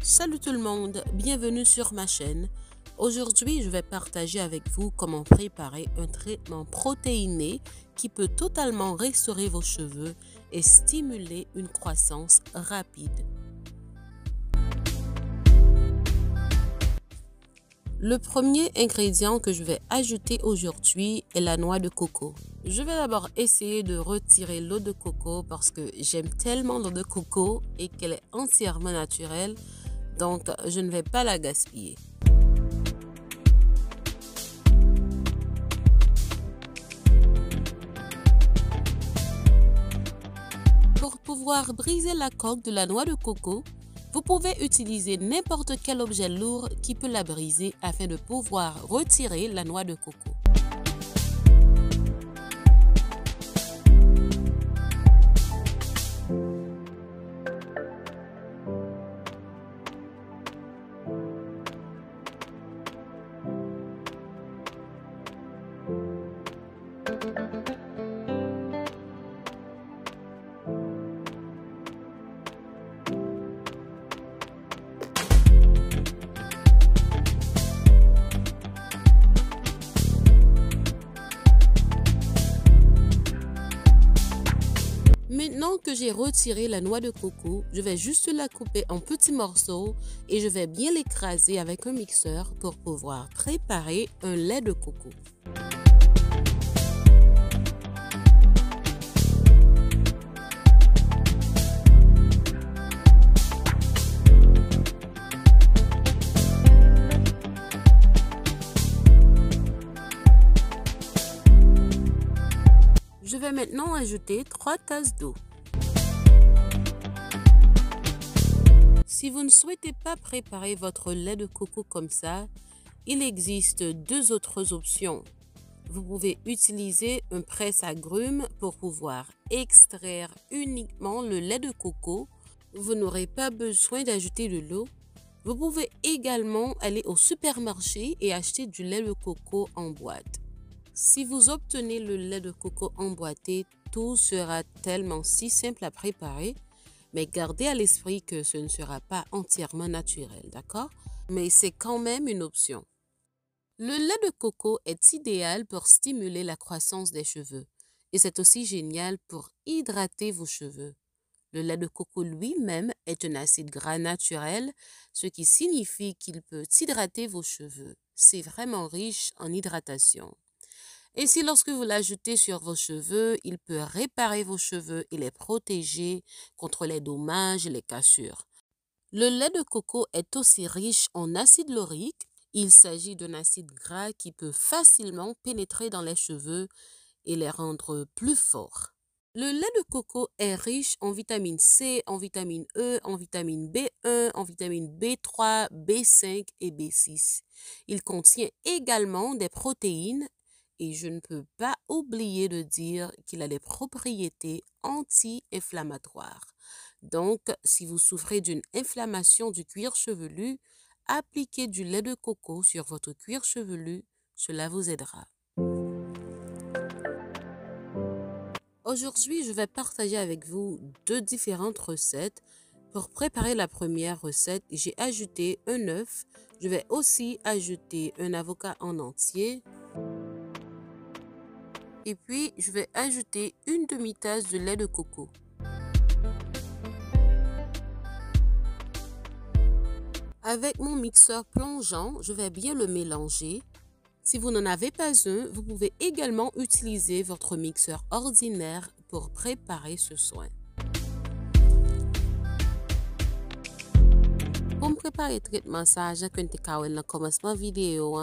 Salut tout le monde, bienvenue sur ma chaîne. Aujourd'hui, je vais partager avec vous comment préparer un traitement protéiné qui peut totalement restaurer vos cheveux et stimuler une croissance rapide. Le premier ingrédient que je vais ajouter aujourd'hui est la noix de coco. Je vais d'abord essayer de retirer l'eau de coco parce que j'aime tellement l'eau de coco et qu'elle est entièrement naturelle. Donc, je ne vais pas la gaspiller. Pour pouvoir briser la coque de la noix de coco, vous pouvez utiliser n'importe quel objet lourd qui peut la briser afin de pouvoir retirer la noix de coco. Maintenant que j'ai retiré la noix de coco, je vais juste la couper en petits morceaux et je vais bien l'écraser avec un mixeur pour pouvoir préparer un lait de coco. Je vais maintenant ajouter 3 tasses d'eau. Si vous ne souhaitez pas préparer votre lait de coco comme ça, il existe deux autres options. Vous pouvez utiliser un presse-agrumes pour pouvoir extraire uniquement le lait de coco. Vous n'aurez pas besoin d'ajouter de l'eau. Vous pouvez également aller au supermarché et acheter du lait de coco en boîte. Si vous obtenez le lait de coco emboîté, tout sera tellement si simple à préparer, mais gardez à l'esprit que ce ne sera pas entièrement naturel, d'accord? Mais c'est quand même une option. Le lait de coco est idéal pour stimuler la croissance des cheveux et c'est aussi génial pour hydrater vos cheveux. Le lait de coco lui-même est un acide gras naturel, ce qui signifie qu'il peut hydrater vos cheveux. C'est vraiment riche en hydratation. Ainsi, lorsque vous l'ajoutez sur vos cheveux, il peut réparer vos cheveux et les protéger contre les dommages et les cassures. Le lait de coco est aussi riche en acide laurique. Il s'agit d'un acide gras qui peut facilement pénétrer dans les cheveux et les rendre plus forts. Le lait de coco est riche en vitamine C, en vitamine E, en vitamine B1, en vitamine B3, B5 et B6. Il contient également des protéines. Et je ne peux pas oublier de dire qu'il a des propriétés anti-inflammatoires. Donc, si vous souffrez d'une inflammation du cuir chevelu, appliquez du lait de coco sur votre cuir chevelu, cela vous aidera. Aujourd'hui, je vais partager avec vous deux différentes recettes. Pour préparer la première recette, j'ai ajouté un œuf. Je vais aussi ajouter un avocat en entier. Et puis, je vais ajouter une demi-tasse de lait de coco. Avec mon mixeur plongeant, je vais bien le mélanger. Si vous n'en avez pas un, vous pouvez également utiliser votre mixeur ordinaire pour préparer ce soin. Pour me préparer le traitement ça, j'ai dans le commencement vidéo,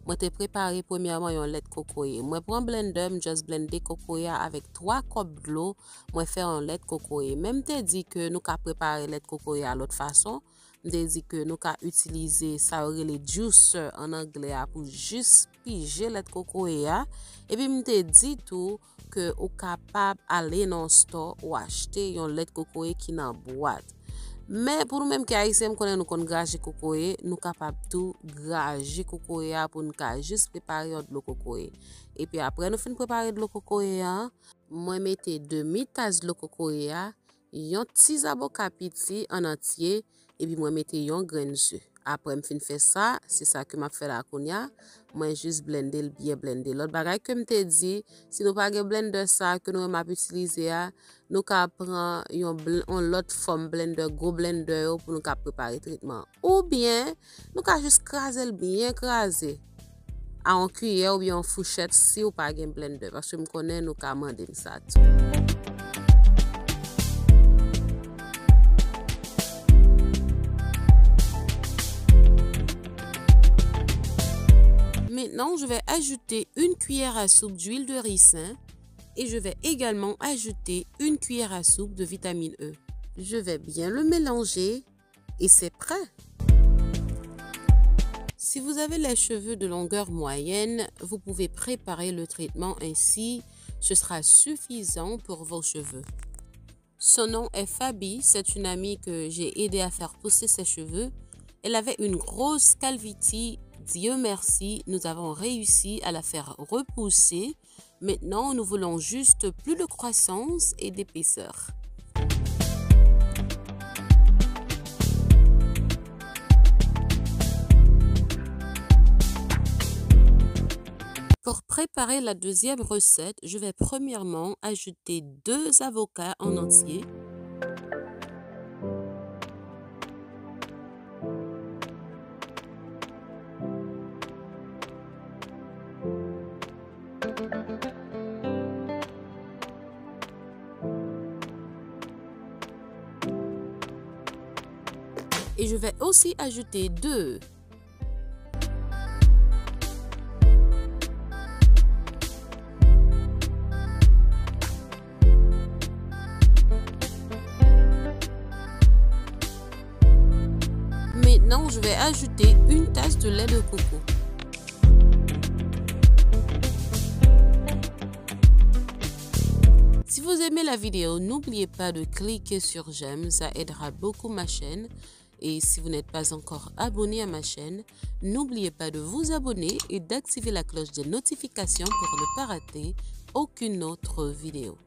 moi t'ai préparé premièrement un lait de coco. Moi prends blender, just blender coco avec 3 copes d'eau, moi faire un lait de coco. Même t'ai dit que nous ca préparer lait de coco à l'autre façon, t'ai dit que nous ca utiliser ça les juicer en anglais pour juste piger lait de coco et puis m't'ai dit tout que au capable aller dans le store ou acheter un lait de coco qui dans boîte. Mais pour nous-mêmes qui haïtiens nous connaissons grager coco nous capable tout grager coco pour nous juste préparer de l'eau coco et puis après nous fin préparer de l'eau coco moi mettez demi tasse de l'eau coco un petit avocat petit en entier et puis moi mettez yon grain d'œuf. Après me fin faire ça, c'est ça que m'a fait la konya, moi juste blender bien blender. L'autre bagage que m'te dit, si nous pas gen blender ça que nous m'a utiliser nous ka prend yon l'autre forme blender, gros blender pour nous ka préparer traitement. Ou bien nous ka juste craser bien craser en cuillère ou bien en fourchette si ou pas gen blender parce que me connais nous ka mander ça tout. Maintenant, je vais ajouter une cuillère à soupe d'huile de ricin et je vais également ajouter une cuillère à soupe de vitamine E. Je vais bien le mélanger et c'est prêt. Si vous avez les cheveux de longueur moyenne, vous pouvez préparer le traitement ainsi. Ce sera suffisant pour vos cheveux. Son nom est Fabi, c'est une amie que j'ai aidé à faire pousser ses cheveux. Elle avait une grosse calvitie. Dieu merci, nous avons réussi à la faire repousser. Maintenant, nous voulons juste plus de croissance et d'épaisseur. Pour préparer la deuxième recette, je vais premièrement ajouter 2 avocats en entier. Et je vais aussi ajouter 2 œufs. Maintenant, je vais ajouter une tasse de lait de coco. Si vous aimez la vidéo, n'oubliez pas de cliquer sur j'aime, ça aidera beaucoup ma chaîne. Et si vous n'êtes pas encore abonné à ma chaîne, n'oubliez pas de vous abonner et d'activer la cloche des notifications pour ne pas rater aucune autre vidéo.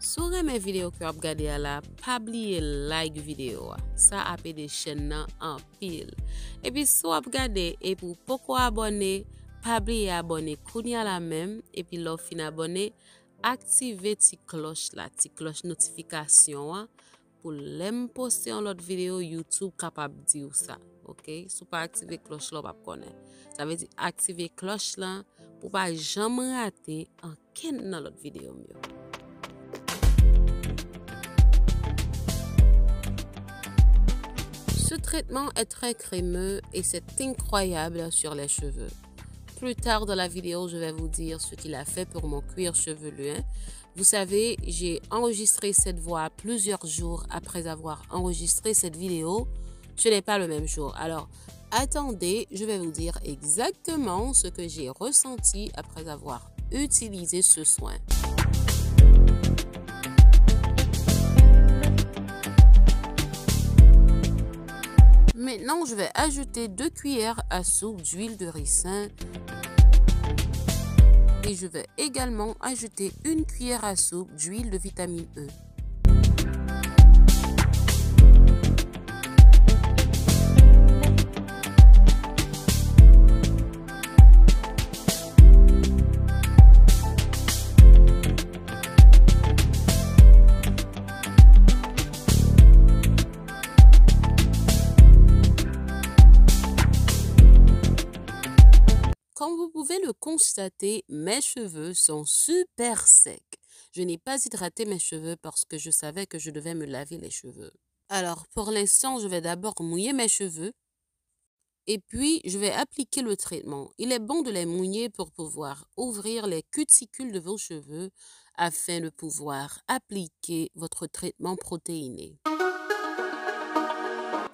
Sur mes vidéos que vous regardez là, pas oublier like vidéo. Ça appelle des chaînes en pile. Et puis si vous regardez et pour pourquoi abonner, pas oublier abonner kounya la même et puis l'offre fin abonner, activer ti cloche la, ti cloche notification pour l'aime poster en l'autre vidéo YouTube capable dire ça. OK, si pas activer cloche là pas connaître. Ça veut dire activer cloche là pour pas jamais rater en ken dans l'autre vidéo mieux. Ce traitement est très crémeux et c'est incroyable sur les cheveux. Plus tard dans la vidéo, je vais vous dire ce qu'il a fait pour mon cuir chevelu. Vous savez, j'ai enregistré cette voix plusieurs jours après avoir enregistré cette vidéo. Ce n'est pas le même jour. Alors, attendez, je vais vous dire exactement ce que j'ai ressenti après avoir utilisé ce soin. Maintenant, je vais ajouter 2 cuillères à soupe d'huile de ricin. Et je vais également ajouter 1 cuillère à soupe d'huile de vitamine E. Comme vous pouvez le constater, mes cheveux sont super secs. Je n'ai pas hydraté mes cheveux parce que je savais que je devais me laver les cheveux. Alors, pour l'instant, je vais d'abord mouiller mes cheveux et puis je vais appliquer le traitement. Il est bon de les mouiller pour pouvoir ouvrir les cuticules de vos cheveux afin de pouvoir appliquer votre traitement protéiné.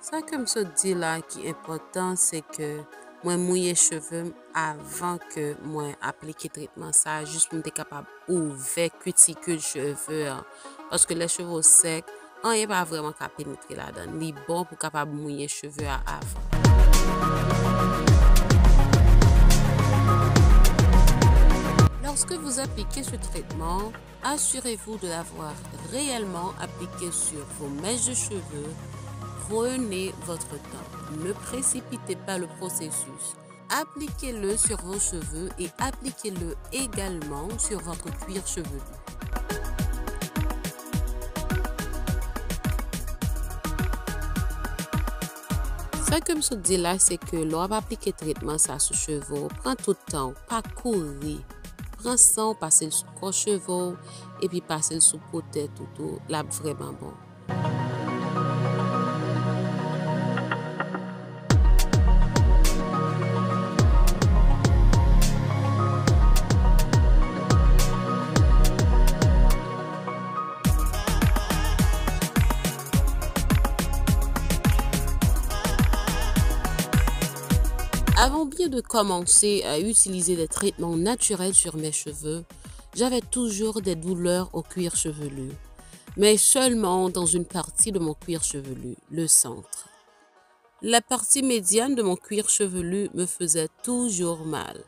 Ça, comme ça dit là, qui est important, c'est que moi mouiller cheveux avant que moi appliquer traitement ça juste pour être capable ouvrir cuticule cheveux parce que les cheveux secs on n'est pas vraiment capable pénétrer là-dedans. Il est bon pour capable mouiller cheveux avant. Lorsque vous appliquez appliquer ce traitement, assurez-vous de l'avoir réellement appliqué sur vos mèches de cheveux. Prenez votre temps. Ne précipitez pas le processus. Appliquez-le sur vos cheveux et appliquez-le également sur votre cuir chevelu. Ce que je dis là, c'est que l'on va appliquer le traitement ça sur cheveux. Prends tout le temps, pas courir. Prends ça, passer le sous corps cheveux et puis passer le sous tête tout là vraiment bon. Avant bien de commencer à utiliser des traitements naturels sur mes cheveux, j'avais toujours des douleurs au cuir chevelu, mais seulement dans une partie de mon cuir chevelu, le centre. La partie médiane de mon cuir chevelu me faisait toujours mal.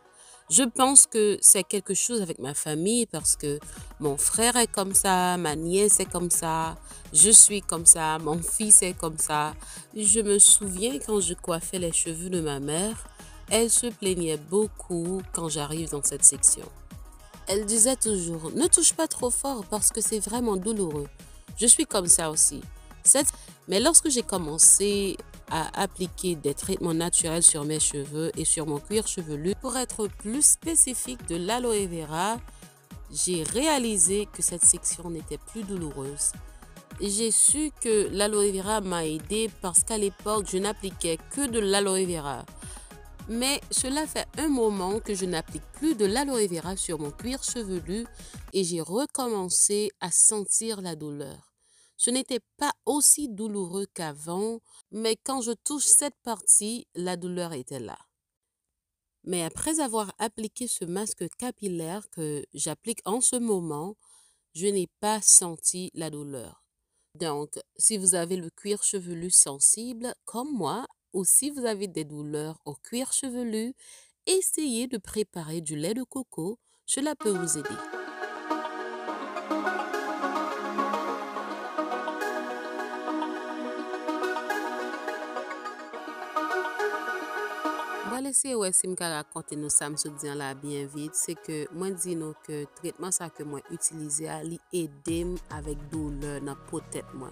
Je pense que c'est quelque chose avec ma famille parce que mon frère est comme ça, ma nièce est comme ça, je suis comme ça, mon fils est comme ça. Je me souviens quand je coiffais les cheveux de ma mère, elle se plaignait beaucoup quand j'arrive dans cette section. Elle disait toujours « Ne touche pas trop fort parce que c'est vraiment douloureux. » Je suis comme ça aussi. Mais lorsque j'ai commencé à appliquer des traitements naturels sur mes cheveux et sur mon cuir chevelu, pour être plus spécifique de l'aloe vera, j'ai réalisé que cette section n'était plus douloureuse. J'ai su que l'aloe vera m'a aidé parce qu'à l'époque, je n'appliquais que de l'aloe vera. Mais cela fait un moment que je n'applique plus de l'aloe vera sur mon cuir chevelu et j'ai recommencé à sentir la douleur. Ce n'était pas aussi douloureux qu'avant, mais quand je touche cette partie, la douleur était là. Mais après avoir appliqué ce masque capillaire que j'applique en ce moment, je n'ai pas senti la douleur. Donc, si vous avez le cuir chevelu sensible, comme moi, ou si vous avez des douleurs au cuir chevelu, essayez de préparer du lait de coco, cela peut vous aider. On va laisser Wessim raconter nous ça me dit là bien vite, c'est que moi dis nous que traitement ça que moi utilisé à li aider avec douleur dans peut-être moi.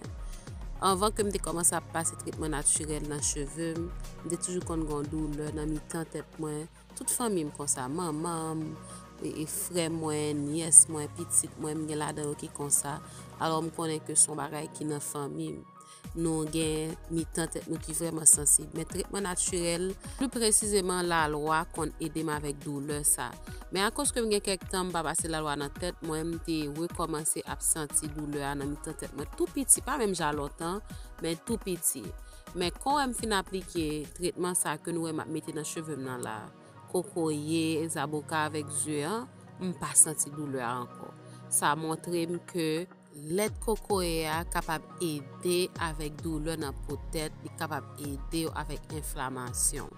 Avant que je commence à passer traitement naturel dans les cheveux, je toujours qu'on a douleur dans mes tête moi. Toute famille comme ça, maman et frère moi, nièce moi, petite moi, me là-dedans qui comme ça. Alors me connais que son bagage qui dans famille. Nous avons mis tête nous qui vraiment sensible. Mais traitement naturel, plus précisément la loi qu'on aide avec douleur ça. Mais à cause que j'ai quelques temps pas passer la loi dans tête, moi j'ai recommencé à sentir douleur dans mes tête moi tout petit, pas même déjà longtemps, mais tout petit. Mais quand on fin appliquer traitement ça que nous mettre dans cheveux dans la cocoyer, zaboka avec yeux, on pas senti douleur encore. Ça montre que lait de coco est capable d'aider avec douleur dans la tête, est capable d'aider avec inflammation.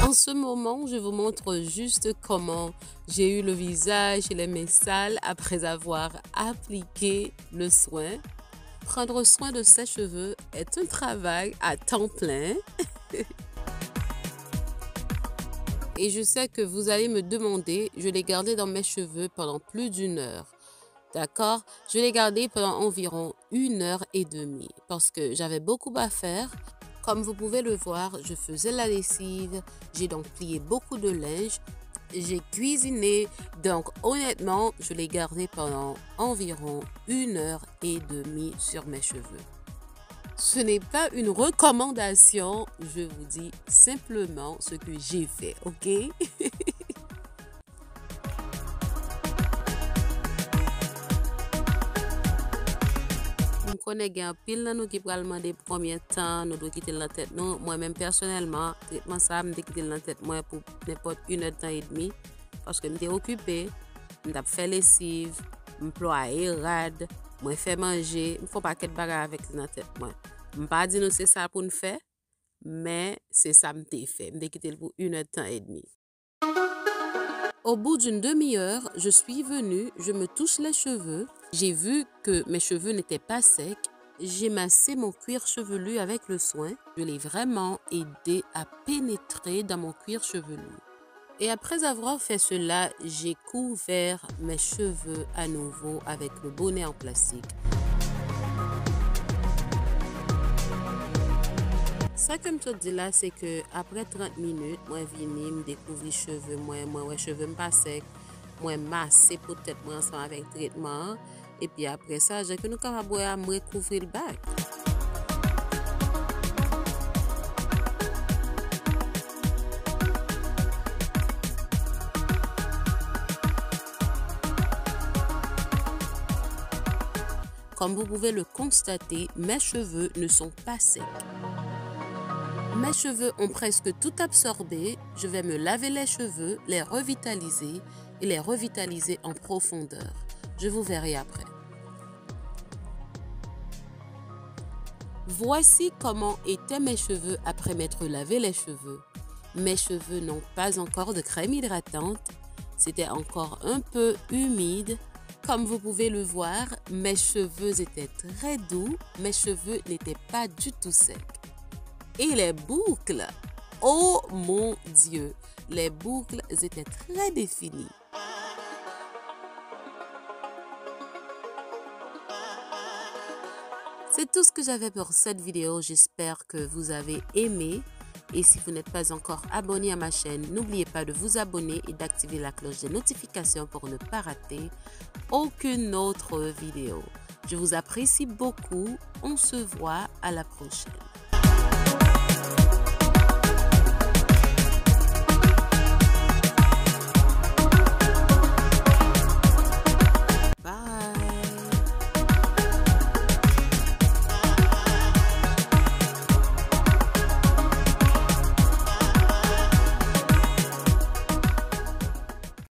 En ce moment, je vous montre juste comment j'ai eu le visage et les mains sales après avoir appliqué le soin. Prendre soin de ses cheveux est un travail à temps plein. Et je sais que vous allez me demander, je l'ai gardé dans mes cheveux pendant plus d'une heure. D'accord? Je l'ai gardé pendant environ 1h30 parce que j'avais beaucoup à faire. Comme vous pouvez le voir, je faisais la lessive, j'ai donc plié beaucoup de linge, j'ai cuisiné. Donc honnêtement, je l'ai gardé pendant environ 1h30 sur mes cheveux. Ce n'est pas une recommandation, je vous dis simplement ce que j'ai fait, ok? Je connais un pile dans nous qui pral demander combien de temps nous devons quitter la tête nous. Moi-même personnellement, traitement ça me quitter la tête moi pour n'importe 1h30 parce que je suis occupée, je fais lessive, je ploie rad, je fais manger, il faut pas qu'être bagarre avec la tête moi. Je ne pas dire que c'est ça pour nous faire, mais c'est ça que je fais. Je vais quitter pour 1h30. Au bout d'une demi-heure, je suis venue, je me touche les cheveux. J'ai vu que mes cheveux n'étaient pas secs. J'ai massé mon cuir chevelu avec le soin. Je l'ai vraiment aidé à pénétrer dans mon cuir chevelu. Et après avoir fait cela, j'ai couvert mes cheveux à nouveau avec le bonnet en plastique. Ça que je te dis là, c'est que après 30 minutes, moi vini me découvrir les cheveux, moi cheveux pas secs, moi masser peut-être moi ensemble avec traitement et puis après ça, j'ai que nous capable à me recouvrir le bac. Comme vous pouvez le constater, mes cheveux ne sont pas secs. Mes cheveux ont presque tout absorbé. Je vais me laver les cheveux, les revitaliser et les revitaliser en profondeur. Je vous verrai après. Voici comment étaient mes cheveux après m'être lavé les cheveux. Mes cheveux n'ont pas encore de crème hydratante. C'était encore un peu humide. Comme vous pouvez le voir, mes cheveux étaient très doux. Mes cheveux n'étaient pas du tout secs. Et les boucles, oh mon Dieu, les boucles étaient très définies. C'est tout ce que j'avais pour cette vidéo. J'espère que vous avez aimé. Et si vous n'êtes pas encore abonné à ma chaîne, n'oubliez pas de vous abonner et d'activer la cloche des notifications pour ne pas rater aucune autre vidéo. Je vous apprécie beaucoup. On se voit à la prochaine.